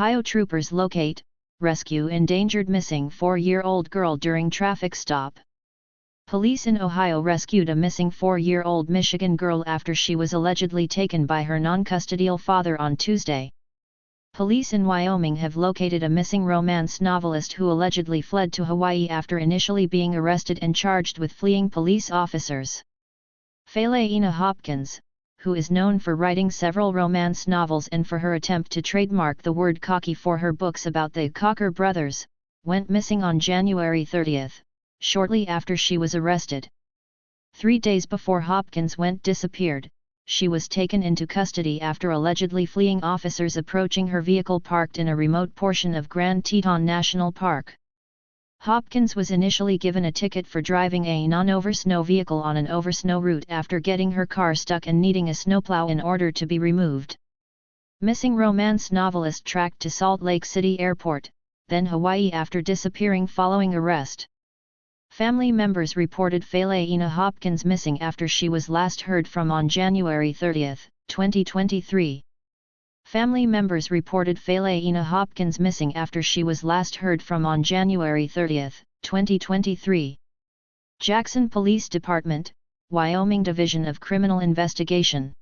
Ohio troopers locate, rescue endangered missing 4-year-old girl during traffic stop. Police in Ohio rescued a missing 4-year-old Michigan girl after she was allegedly taken by her non-custodial father on Tuesday. Police in Wyoming have located a missing romance novelist who allegedly fled to Hawaii after initially being arrested and charged with fleeing police officers. Phalaina Hopkins, who is known for writing several romance novels and for her attempt to trademark the word cocky for her books about the Cocker brothers, went missing on January 30, shortly after she was arrested. 3 days before Hopkins went disappeared, she was taken into custody after allegedly fleeing officers approaching her vehicle parked in a remote portion of Grand Teton National Park. Hopkins was initially given a ticket for driving a non-oversnow vehicle on an oversnow route after getting her car stuck and needing a snowplow in order to be removed. Missing romance novelist tracked to Salt Lake City Airport, then Hawaii after disappearing following arrest. Family members reported Phalaina Hopkins missing after she was last heard from on January 30, 2023. Family members reported Phalaina Hopkins missing after she was last heard from on January 30, 2023. Jackson Police Department, Wyoming Division of Criminal Investigation.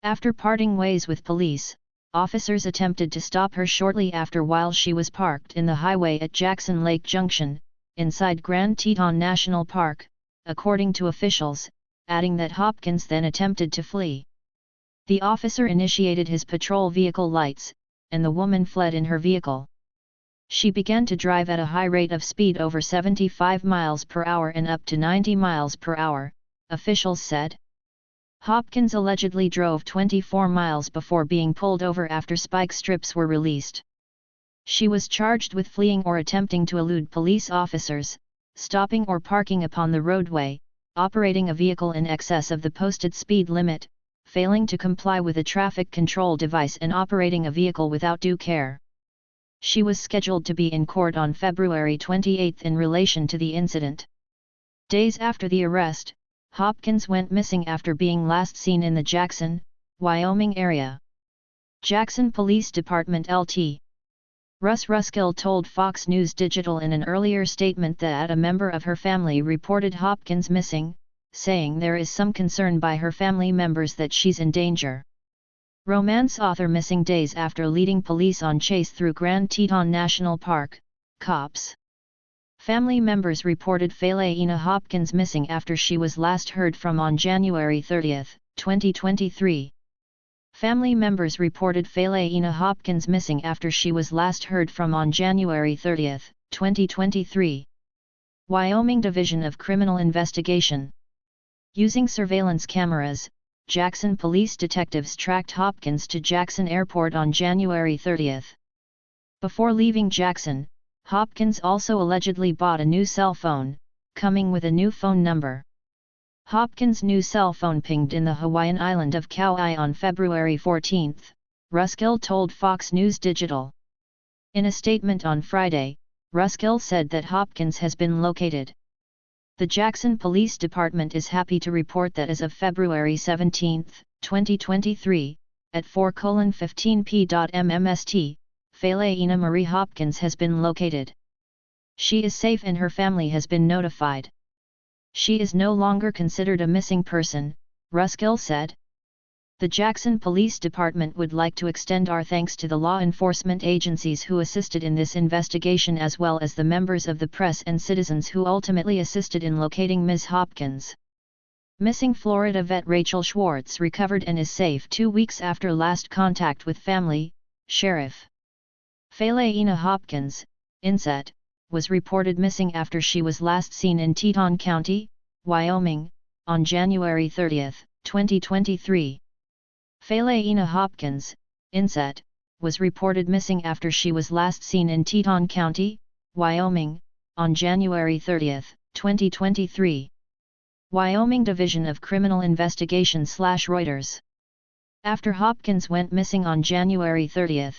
After parting ways with police, officers attempted to stop her shortly after while she was parked in the highway at Jackson Lake Junction, inside Grand Teton National Park, according to officials, adding that Hopkins then attempted to flee. The officer initiated his patrol vehicle lights, and the woman fled in her vehicle. She began to drive at a high rate of speed over 75 miles per hour and up to 90 miles per hour, officials said. Hopkins allegedly drove 24 miles before being pulled over after spike strips were released. She was charged with fleeing or attempting to elude police officers, stopping or parking upon the roadway, operating a vehicle in excess of the posted speed limit, failing to comply with a traffic control device and operating a vehicle without due care. She was scheduled to be in court on February 28 in relation to the incident. Days after the arrest, Hopkins went missing after being last seen in the Jackson, Wyoming area. Jackson Police Department Lt. Russ Ruskill told Fox News Digital in an earlier statement that a member of her family reported Hopkins missing, saying there is some concern by her family members that she's in danger. Romance author missing days after leading police on chase through Grand Teton National Park, cops. Family members reported Phalaina Hopkins missing after she was last heard from on January 30, 2023. Family members reported Phalaina Hopkins missing after she was last heard from on January 30, 2023. Wyoming Division of Criminal Investigation. Using surveillance cameras, Jackson police detectives tracked Hopkins to Jackson Airport on January 30. Before leaving Jackson, Hopkins also allegedly bought a new cell phone, coming with a new phone number. Hopkins' new cell phone pinged in the Hawaiian island of Kauai on February 14, Ruskill told Fox News Digital. In a statement on Friday, Ruskill said that Hopkins has been located. The Jackson Police Department is happy to report that as of February 17, 2023, at 4:15 p.m.MST, Phalaina Marie Hopkins has been located. She is safe and her family has been notified. She is no longer considered a missing person, Ruskill said. The Jackson Police Department would like to extend our thanks to the law enforcement agencies who assisted in this investigation as well as the members of the press and citizens who ultimately assisted in locating Ms. Hopkins. Missing Florida vet Rachel Schwartz recovered and is safe 2 weeks after last contact with family, Sheriff. Phalaina Hopkins, Inset, was reported missing after she was last seen in Teton County, Wyoming, on January 30, 2023. Phalaina Hopkins, Inset, was reported missing after she was last seen in Teton County, Wyoming, on January 30, 2023. Wyoming Division of Criminal Investigation / Reuters. After Hopkins went missing on January 30,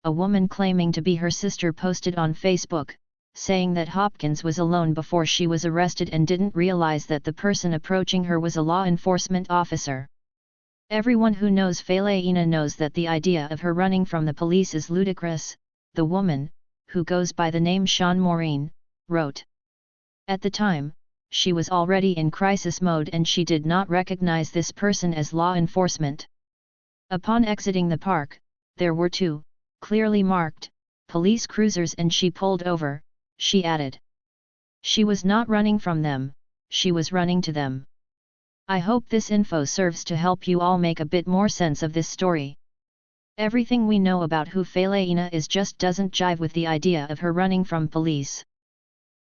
a woman claiming to be her sister posted on Facebook, saying that Hopkins was alone before she was arrested and didn't realize that the person approaching her was a law enforcement officer. Everyone who knows Phalaina knows that the idea of her running from the police is ludicrous, the woman, who goes by the name Sean Maureen, wrote. At the time, she was already in crisis mode and she did not recognize this person as law enforcement. Upon exiting the park, there were two, clearly marked, police cruisers and she pulled over, she added. She was not running from them, she was running to them. I hope this info serves to help you all make a bit more sense of this story. Everything we know about who Felaina is just doesn't jive with the idea of her running from police.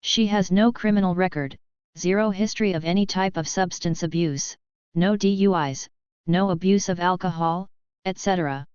She has no criminal record, zero history of any type of substance abuse, no DUIs, no abuse of alcohol, etc.